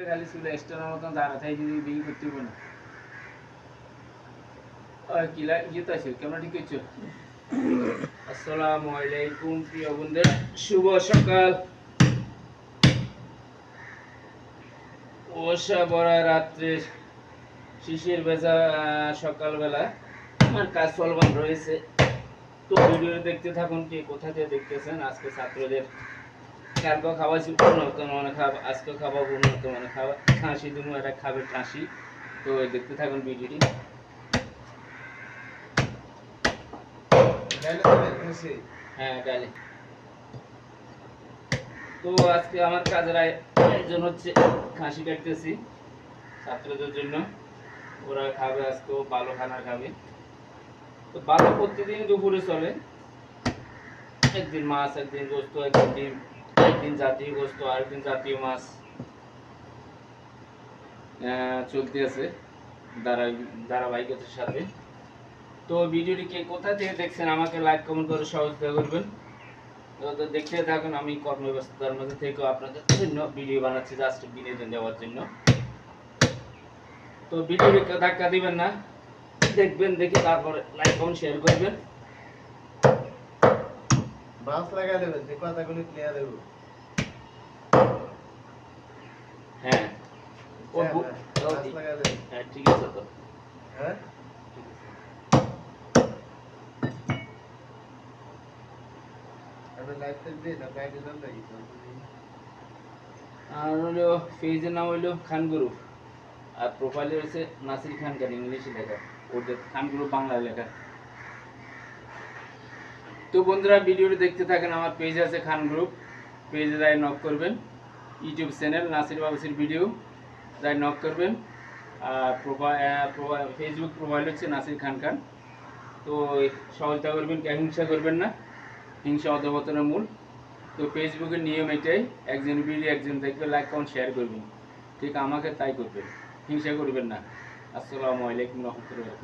খালি চুলে স্টোনের মতন দাঁড়া থাই যদি বিক্রি করতে হবে না কিলা ইয়ে তো আছে কেমন ঠিক করছো আসসালামু আলাইকুম প্রিয় বন্ধুরা শুভ সকাল ওষা বড়া রাত্রে শিশির ভেজা সকালবেলা আমার কাজ চলমান রয়েছে তো ভিডিও দেখতে থাকুন কে কোথা থেকে দেখতেছেন আজকে ছাত্রদের কালকে খাওয়াছি উন্নত মানে খাওয়া আজকে খাওয়াবো উন্নত মানে খাওয়া খাসি দুনো একটা খাবে খাসি তো দেখতে থাকুন ভিডিওটি হ্যাঁ ডালে তো আজকে আমার কাজের আয়োজন হচ্ছে খাসি কাটতেছি ছাত্রদের জন্য ওরা খাবে আজকেও ভালো খানা খাবে তো ভালো প্রতিদিন দুপুরে চলে একদিন মাছ একদিন গোস্ত একদিন ডিম একদিন জাতীয় গোস্ত আরেকদিন জাতীয় মাছ চলতে আছে ধারাবাহিকতার সাথে তো ভিডিওটি কে কোথা থেকে দেখছেন আমাকে লাইক কমেন্ট করে সহযোগিতা করবেন তো দেখতে থাকুন আমি কর্মব্যস্ততার মধ্যে থেকেও আপনাদের জন্য ভিডিও বানাচ্ছি জাস্ট বিনোদন দেওয়ার জন্য তো ভিডিওটি ধাক্কা দিবেন না দেখবেন দেখে তারপরে লাইক কমেন্ট শেয়ার করবেন মাছ লাগা দেবেন যে কথাগুলো ক্লিয়ার দেব হ্যাঁ ও মাছ লাগা দেবেন হ্যাঁ ঠিক আছে তো হ্যাঁ আমি লাইভ করতে না গাইড নাম লাগি আর হলো পেজের নাম হলো খান গ্রুপ আর প্রোফাইলে রয়েছে নাসির খান খান ইংলিশে লেখা ওদের খান গ্রুপ বাংলায় লেখা তো বন্ধুরা ভিডিওটি দেখতে থাকেন আমার পেজ আছে খান গ্রুপ পেজে যাই নক করবেন ইউটিউব চ্যানেল নাসির বাবুসির ভিডিও যাই নক করবেন আর ফেসবুক প্রোফাইল হচ্ছে নাসির খান খান তো সহযোগিতা করবেন হিংসা করবেন না হিংসা অধপতনের মূল তো ফেসবুকের নিয়ম এটাই একজন ভিডিও একজন দেখবে লাইক কমেন্ট শেয়ার করবেন ঠিক আমাকে তাই করবেন হিংসা করবেন না আসসালামু আলাইকুম রহমতুল্লাহ।